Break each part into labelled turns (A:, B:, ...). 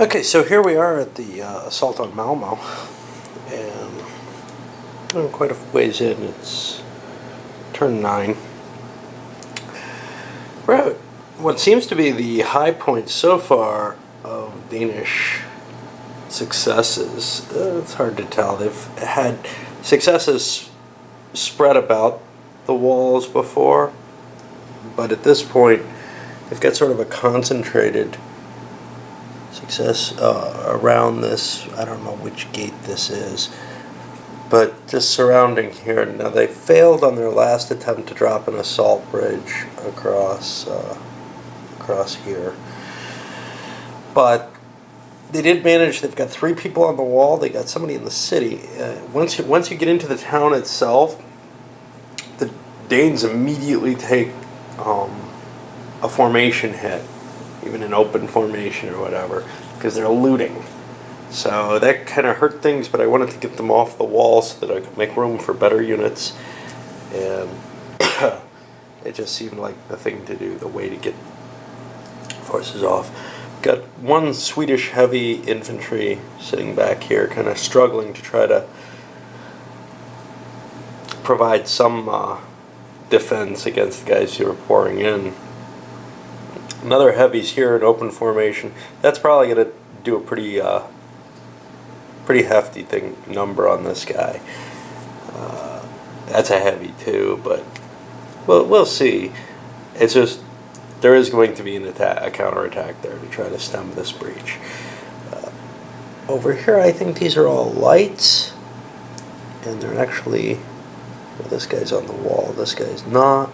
A: Okay, so here we are at the assault on Malmo, and quite a ways in. It's turn 9. We're at what seems to be the high point so far of Danish successes. It's hard to tell. They've had successes spread about the walls before, but at this point, they've got sort of a concentrated success around this. I don't know which gate this is, but just surrounding here. Now, they failed on their last attempt to drop an assault bridge across here, but they did manage. They've got 3 people on the wall. They got somebody in the city. Once you get into the town itself, the Danes immediately take a formation hit, even an open formation or whatever, because they're looting. So that kind of hurt things, but I wanted to get them off the wall so that I could make room for better units, and it just seemed like the thing to do, the way to get forces off. Got 1 Swedish heavy infantry sitting back here, kind of struggling to try to provide some defense against the guys who are pouring in. Another heavy's here in open formation. That's probably going to do a pretty hefty number on this guy. That's a heavy too, but we'll see. It's just there is going to be a counterattack there to try to stem this breach. Over here, I think these are all lights, and they're actually. Well, this guy's on the wall. This guy's not.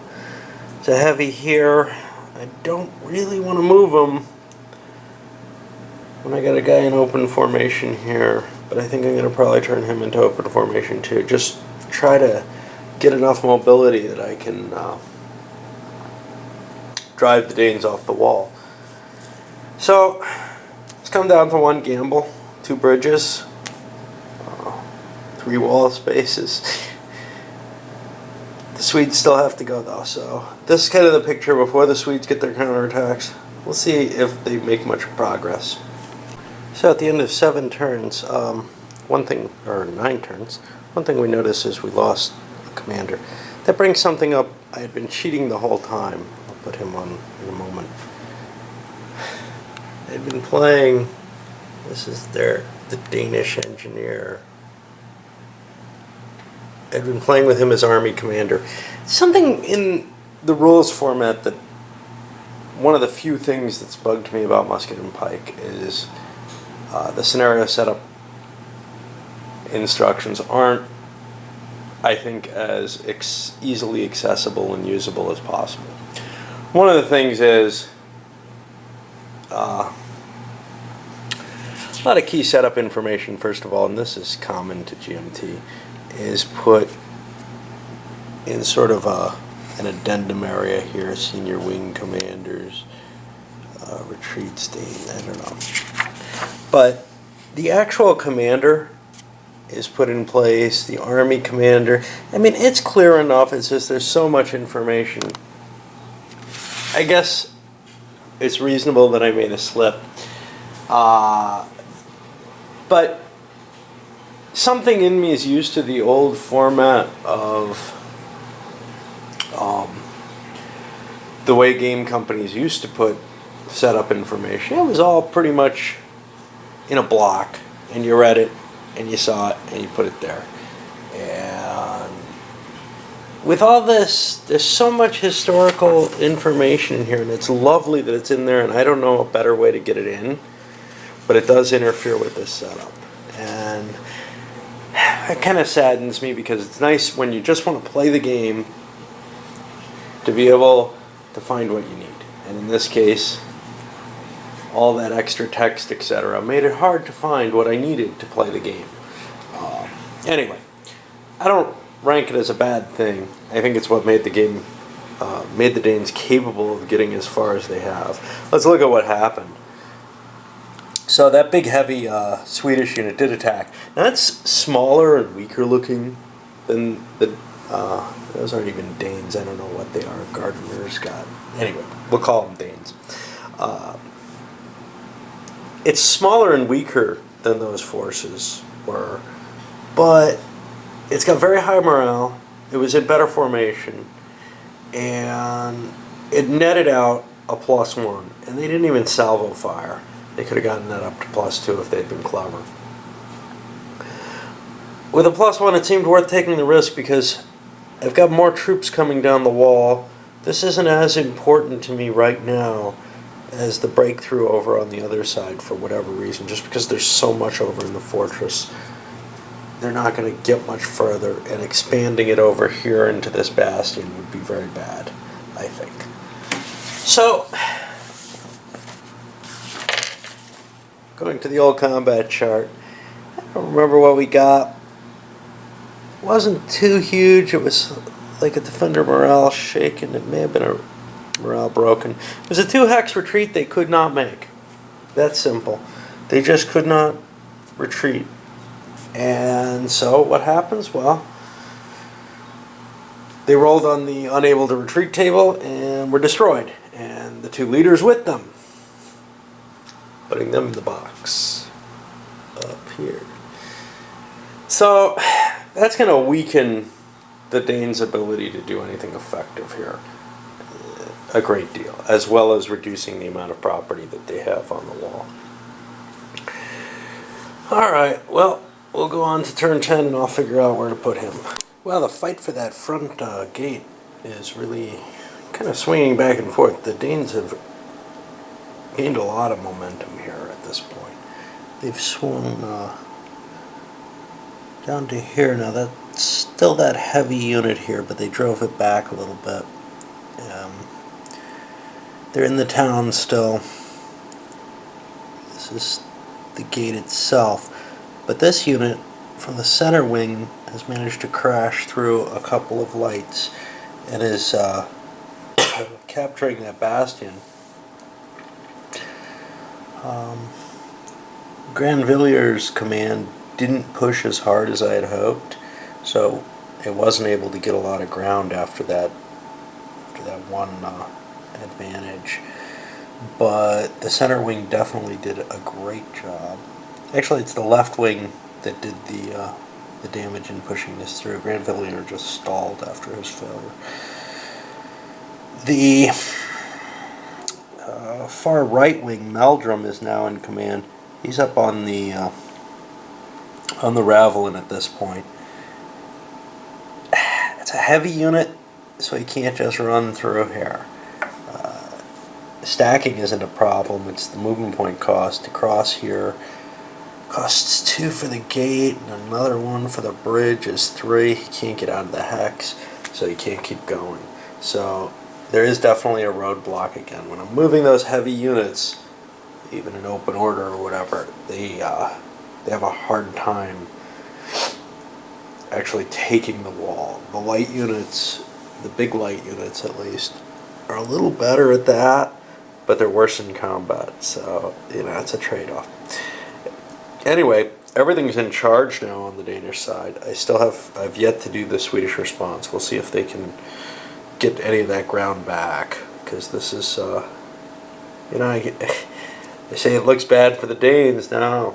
A: It's a heavy here. I don't really want to move him when I got a guy in open formation here, but I think I'm going to probably turn him into open formation too. Just try to get enough mobility that I can drive the Danes off the wall. So it's come down to 1 gamble, 2 bridges, 3 wall spaces. The Swedes still have to go though, so this is kind of the picture before the Swedes get their counterattacks. We'll see if they make much progress. So at the end of 7 turns, 9 turns, one thing we notice is we lost a commander. That brings something up. I had been cheating the whole time. I'll put him on in a moment. I'd been playing, this is the Danish engineer. I'd been playing with him as army commander. Something in the rules format that one of the few things that's bugged me about Musket and Pike is the scenario setup instructions aren't, I think, as easily accessible and usable as possible. One of the things is a lot of key setup information, first of all, and this is common to GMT, is put in sort of an addendum area here, senior wing commanders, retreat state, I don't know. But the actual commander is put in place, the army commander. I mean, it's clear enough, it's just there's so much information. I guess it's reasonable that I made a slip. But something in me is used to the old format of the way game companies used to put setup information. It was all pretty much in a block, and you read it, and you saw it, and you put it there. And with all this, there's so much historical information in here, and it's lovely that it's in there, and I don't know a better way to get it in, but it does interfere with this setup. And it kind of saddens me, because it's nice when you just want to play the game to be able to find what you need. And in this case, all that extra text, etc., made it hard to find what I needed to play the game. Anyway, I don't rank it as a bad thing. I think it's what made the game, made the Danes capable of getting as far as they have. Let's look at what happened. So that big heavy Swedish unit did attack. Now it's smaller and weaker looking than the, those aren't even Danes, I don't know what they are, Gardeners, God. Anyway, we'll call them Danes. It's smaller and weaker than those forces were, but it's got very high morale. It was in better formation, and it netted out a +1. And they didn't even salvo fire. They could have gotten that up to +2 if they'd been clever. With a +1, it seemed worth taking the risk because I've got more troops coming down the wall. This isn't as important to me right now as the breakthrough over on the other side for whatever reason, just because there's so much over in the fortress. They're not going to get much further, and expanding it over here into this bastion would be very bad, I think. So, going to the old combat chart, I don't remember what we got. It wasn't too huge. It was like a defender morale shaken. It may have been a morale broken. It was a 2-hex retreat they could not make. That's simple. They just could not retreat. And so what happens? Well, they rolled on the unable to retreat table and were destroyed. And the 2 leaders with them, putting them in the box up here. So that's going to weaken the Danes' ability to do anything effective here a great deal, as well as reducing the amount of property that they have on the wall. Alright, well, we'll go on to turn 10 and I'll figure out where to put him. Well, the fight for that front gate is really kind of swinging back and forth. The Danes have gained a lot of momentum here at this point. They've swung down to here now. That's still that heavy unit here, but they drove it back a little bit. They're in the town still. This is the gate itself. But this unit from the center wing has managed to crash through a couple of lights and is capturing that bastion. Granvillier's command didn't push as hard as I had hoped, so it wasn't able to get a lot of ground after that one advantage. But the center wing definitely did a great job. Actually, it's the left wing that did the damage in pushing this through. Granvillier just stalled after his failure. The far right wing, Meldrum, is now in command. He's up on the Ravelin at this point. It's a heavy unit, so he can't just run through here. Stacking isn't a problem. It's the movement point cost to cross here. Costs 2 for the gate, and another 1 for the bridge is 3. He can't get out of the hex, so he can't keep going. So there is definitely a roadblock again. When I'm moving those heavy units, even in open order or whatever, they have a hard time actually taking the wall. The light units, the big light units at least, are a little better at that, but they're worse in combat. So, it's a trade-off. Anyway, everything's in charge now on the Danish side. I've yet to do the Swedish response. We'll see if they can get any of that ground back, because this is, they say it looks bad for the Danes. Now,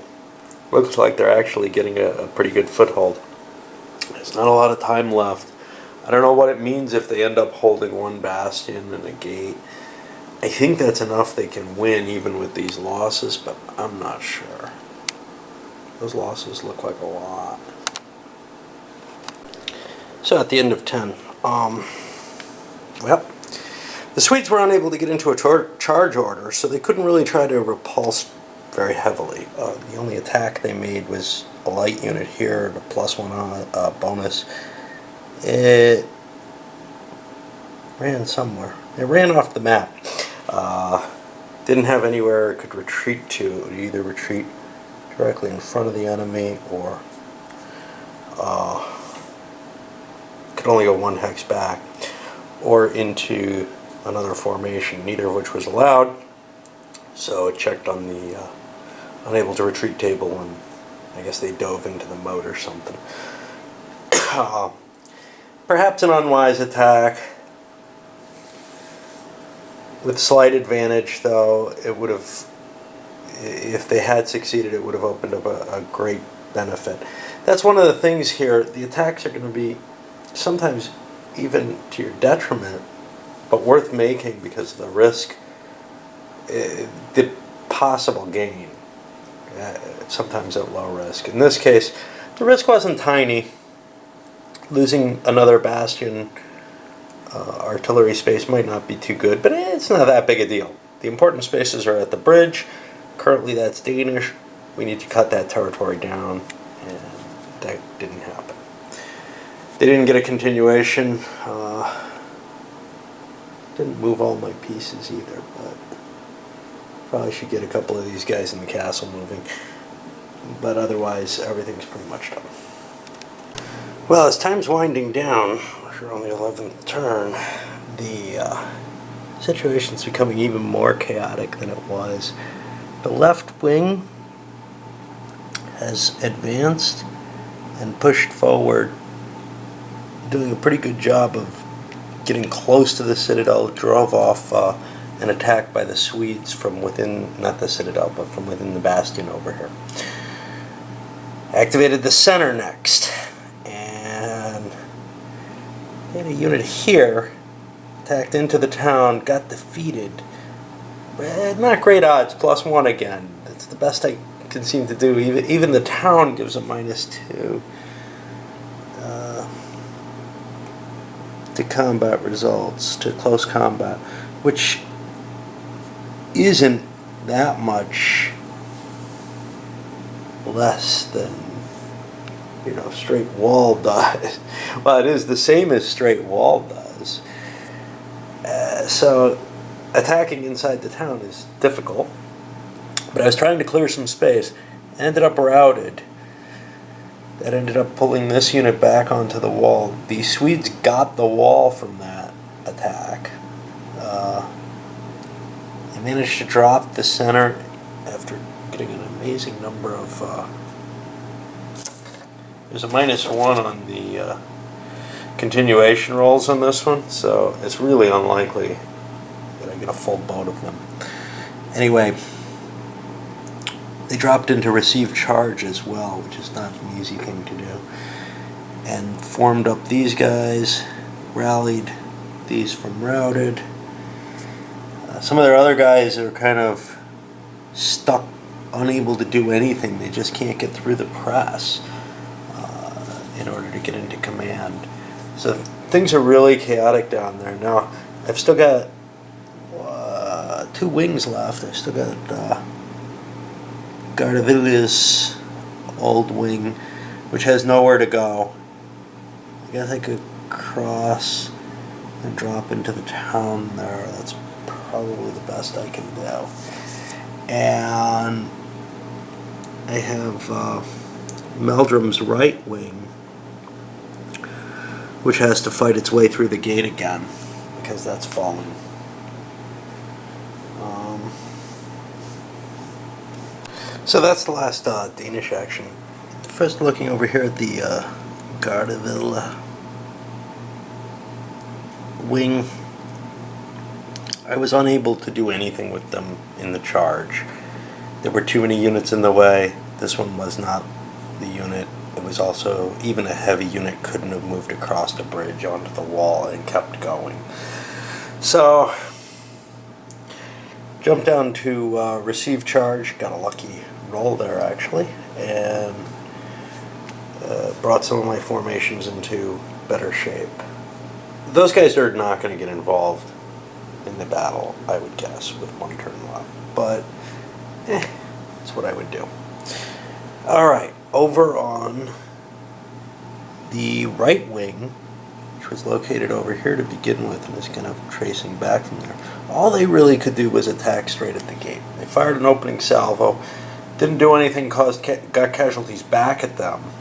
A: looks like they're actually getting a pretty good foothold. There's not a lot of time left. I don't know what it means if they end up holding one bastion and a gate. I think that's enough they can win even with these losses, but I'm not sure. Those losses look like a lot. So at the end of 10, well, the Swedes were unable to get into a charge order, so they couldn't really try to repulse very heavily. The only attack they made was a light unit here, the +1 bonus. It ran somewhere. It ran off the map. Didn't have anywhere it could retreat to. It would either retreat directly in front of the enemy, or could only go 1 hex back, or into another formation, neither of which was allowed. So it checked on the unable to retreat table, and I guess they dove into the moat or something. Perhaps an unwise attack. With slight advantage, though, it would have if they had succeeded, it would have opened up a great benefit. That's one of the things here. The attacks are going to be sometimes even to your detriment, but worth making because of the risk, the possible gain, sometimes at low risk. In this case, the risk wasn't tiny. Losing another bastion artillery space might not be too good, but it's not that big a deal. The important spaces are at the bridge. Currently that's Danish. We need to cut that territory down, and that didn't happen. They didn't get a continuation. Didn't move all my pieces either, but probably should get a couple of these guys in the castle moving. But otherwise, everything's pretty much done. Well, as time's winding down, we're on the 11th turn, the situation's becoming even more chaotic than it was. The left wing has advanced and pushed forward, doing a pretty good job of getting close to the citadel. Drove off an attack by the Swedes from within, not the citadel, but from within the bastion over here. Activated the center next, and they had a unit here, attacked into the town, got defeated. Not great odds, +1 again. That's the best I can seem to do. Even the town gives a -2 to combat results, to close combat, which isn't that much less than, straight wall does. Well, it is the same as straight wall does. So attacking inside the town is difficult. But I was trying to clear some space, ended up routed. That ended up pulling this unit back onto the wall. The Swedes got the wall from that attack. They managed to drop the center after getting an amazing number of... there's a -1 on the continuation rolls on this one, so it's really unlikely that I get a full boat of them. Anyway, they dropped into receive charge as well, which is not an easy thing to do, and formed up these guys, rallied these from routed. Some of their other guys are kind of stuck, unable to do anything. They just can't get through the press in order to get into command. So things are really chaotic down there. Now, I've still got 2 wings left. I've still got Gardavilla's old wing, which has nowhere to go. I guess I could cross and drop into the town there. That's probably the best I can do. And I have Meldrum's right wing, which has to fight its way through the gate again, because that's fallen. So that's the last Danish action. First, looking over here at the Gardeville wing, I was unable to do anything with them in the charge. There were too many units in the way. This one was not the unit. It was also, even a heavy unit couldn't have moved across the bridge onto the wall and kept going. So, jumped down to receive charge, got a lucky roll there actually, and brought some of my formations into better shape. Those guys are not going to get involved in the battle, I would guess, with 1 turn left, but that's what I would do. Alright, over on the right wing, which was located over here to begin with and is kind of tracing back from there, all they really could do was attack straight at the gate. They fired an opening salvo, didn't do anything, got casualties back at them,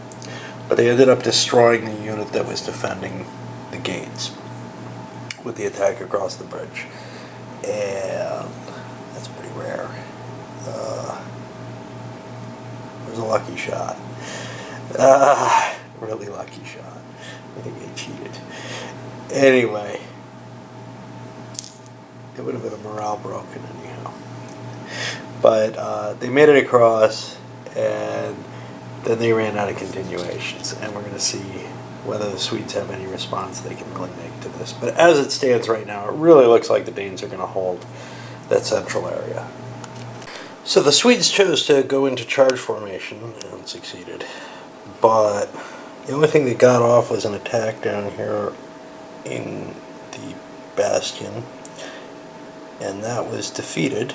A: but they ended up destroying the unit that was defending the gates with the attack across the bridge. And that's pretty rare. It was a lucky shot. Really lucky shot. I think they cheated. Anyway, it would have been a morale broken anyhow. But they made it across, and then they ran out of continuations, and we're going to see whether the Swedes have any response they can really make to this. But as it stands right now, it really looks like the Danes are going to hold that central area. So the Swedes chose to go into charge formation and succeeded. But the only thing they got off was an attack down here in the bastion, and that was defeated.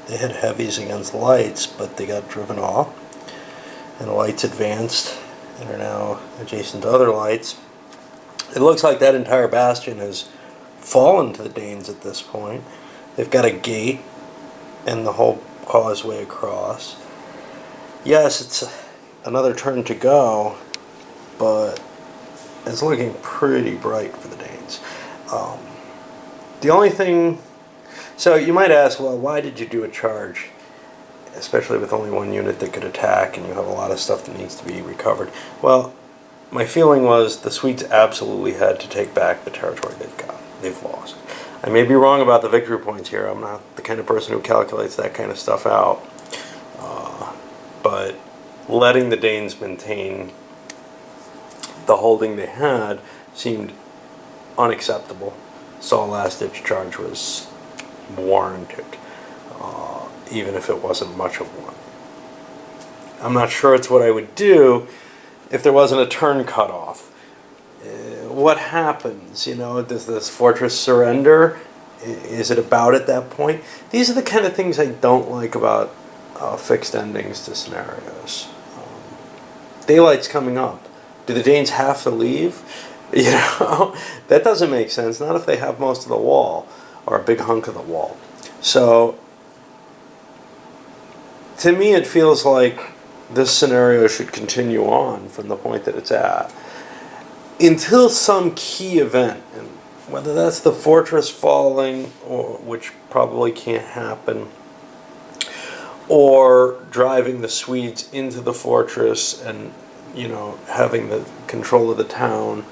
A: They had heavies against lights, but they got driven off, and the lights advanced and are now adjacent to other lights. It looks like that entire bastion has fallen to the Danes at this point. They've got a gate and the whole causeway across. Yes, it's another turn to go, but it's looking pretty bright for the Danes. The only thing... So you might ask, well, why did you do a charge? Especially with only one unit that could attack and you have a lot of stuff that needs to be recovered. Well, my feeling was the Swedes absolutely had to take back the territory they've lost. I may be wrong about the victory points here. I'm not the kind of person who calculates that kind of stuff out. But letting the Danes maintain the holding they had seemed unacceptable. So a last-ditch charge was warranted, even if it wasn't much of one. I'm not sure it's what I would do if there wasn't a turn cut off. What happens? You know, does this fortress surrender? Is it about at that point? These are the kind of things I don't like about fixed endings to scenarios. Daylight's coming up. Do the Danes have to leave? You know, that doesn't make sense. Not if they have most of the wall, or a big hunk of the wall. So, to me it feels like this scenario should continue on from the point that it's at, until some key event, and whether that's the fortress falling, or which probably can't happen, or driving the Swedes into the fortress and, you know, having the control of the town,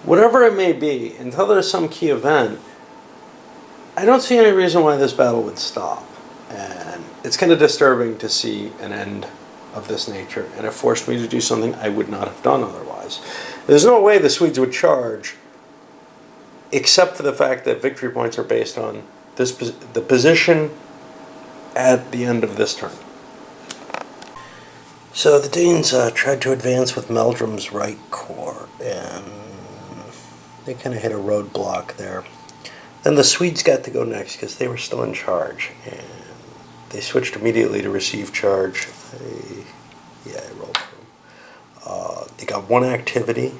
A: whatever it may be, until there's some key event, I don't see any reason why this battle would stop. And it's kind of disturbing to see an end of this nature, and it forced me to do something I would not have done otherwise. There's no way the Swedes would charge, except for the fact that victory points are based on the position at the end of this turn. So the Danes tried to advance with Meldrum's right corps, and they kind of hit a roadblock there. Then the Swedes got to go next because they were still in charge, and they switched immediately to receive charge. I rolled through. They got one activity,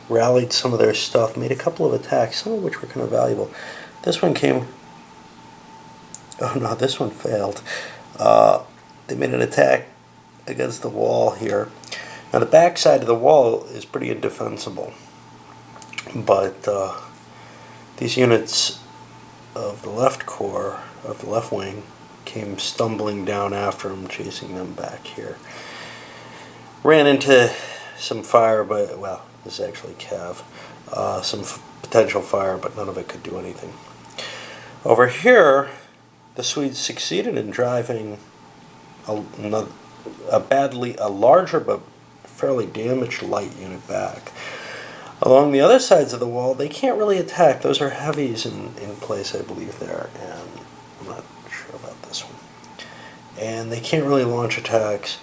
A: rallied some of their stuff, made a couple of attacks, some of which were kind of valuable. This one came... Oh no, this one failed. They made an attack against the wall here. Now the back side of the wall is pretty indefensible, but these units of the left corps, of the left wing, came stumbling down after them, chasing them back here. Ran into some fire, but, well, this is actually Cav. Some potential fire, but none of it could do anything. Over here, the Swedes succeeded in driving a larger but fairly damaged light unit back. Along the other sides of the wall, they can't really attack. Those are heavies in place, I believe, there, and I'm not sure about this one. And they can't really launch attacks.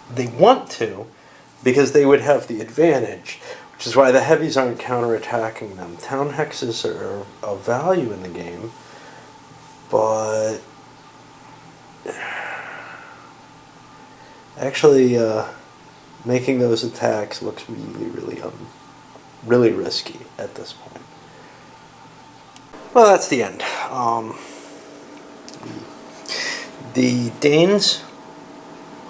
A: They want to, because they would have the advantage, which is why the heavies aren't counterattacking them. Town hexes are of value in the game, but actually making those attacks looks really risky at this point. Well, that's the end. The Danes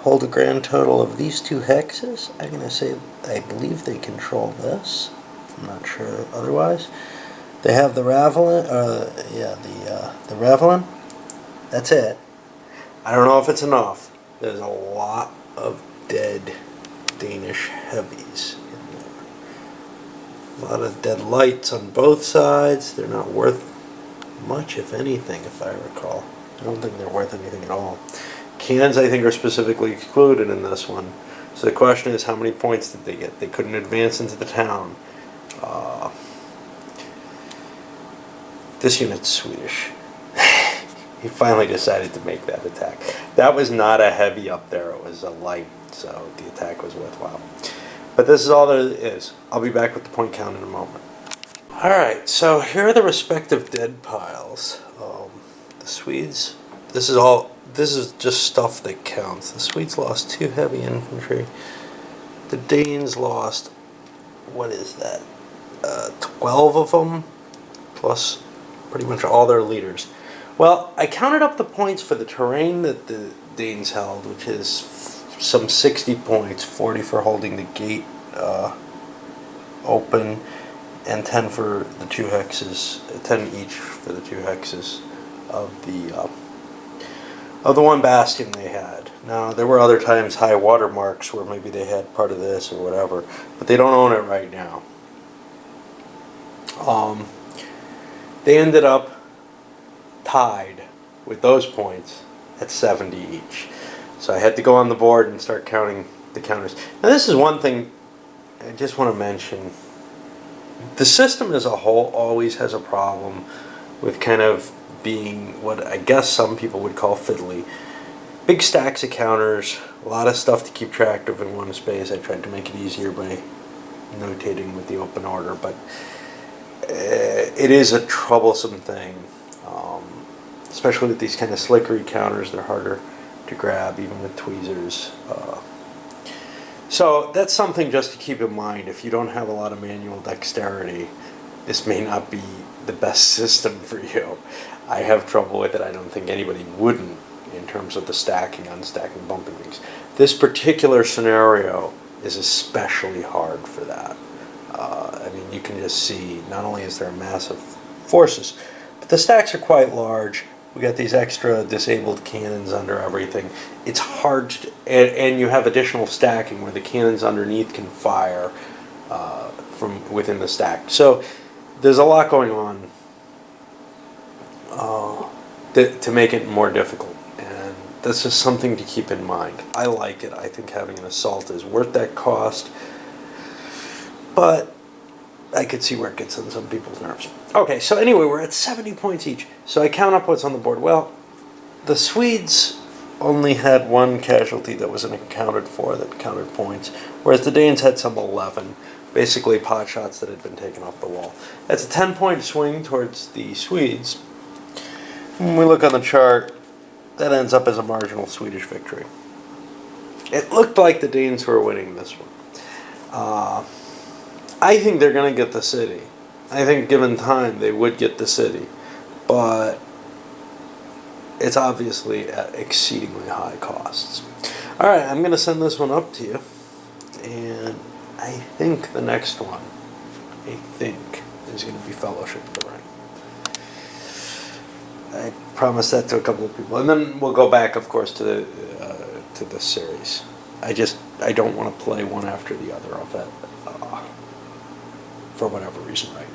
A: hold a grand total of these two hexes. I'm going to say I believe they control this. I'm not sure otherwise. They have the Ravelin. The Ravelin. That's it. I don't know if it's enough. There's a lot of dead Danish heavies in there. A lot of dead lights on both sides. They're not worth much, if anything, if I recall. I don't think they're worth anything at all. Cans, I think, are specifically excluded in this one. So the question is, how many points did they get? They couldn't advance into the town. This unit's Swedish. He finally decided to make that attack. That was not a heavy up there, it was a light, so the attack was worthwhile. But this is all there is. I'll be back with the point count in a moment. Alright, so here are the respective dead piles. The Swedes, this is just stuff that counts. The Swedes lost 2 heavy infantry. The Danes lost, what is that, 12 of them, plus pretty much all their leaders. Well, I counted up the points for the terrain that the Danes held, which is some 60 points, 40 for holding the gate open, and 10 for the 2 hexes, 10 each for the 2 hexes of the one bastion they had. Now, there were other times high water marks where maybe they had part of this or whatever, but they don't own it right now. They ended up tied with those points at 70 each. So I had to go on the board and start counting the counters. Now this is one thing I just want to mention. The system as a whole always has a problem with kind of being what I guess some people would call fiddly. Big stacks of counters, a lot of stuff to keep track of in one space. I tried to make it easier by notating with the open order, but it is a troublesome thing, especially with these kind of slickery counters. They're harder to grab even with tweezers. So that's something just to keep in mind. If you don't have a lot of manual dexterity, this may not be the best system for you. I have trouble with it. I don't think anybody wouldn't in terms of the stacking, unstacking, bumping things. This particular scenario is especially hard for that. I mean, you can just see not only is there massive forces, but the stacks are quite large. We got these extra disabled cannons under everything. It's hard to, and you have additional stacking where the cannons underneath can fire from within the stack. So there's a lot going on to make it more difficult, and that's just something to keep in mind. I like it. I think having an assault is worth that cost, but I could see where it gets on some people's nerves. Okay, so anyway, we're at 70 points each. So I count up what's on the board. Well, the Swedes only had 1 casualty that wasn't accounted for that counted points, whereas the Danes had some 11, basically pot shots that had been taken off the wall. That's a 10-point swing towards the Swedes. When we look on the chart, that ends up as a marginal Swedish victory. It looked like the Danes were winning this one. I think they're going to get the city. I think given time they would get the city, but it's obviously at exceedingly high costs. Alright, I'm going to send this one up to you, and I think the next one, is going to be Fellowship of the Ring. I promised that to a couple of people, and then we'll go back, of course, to the series. I don't want to play one after the other of that. For whatever reason right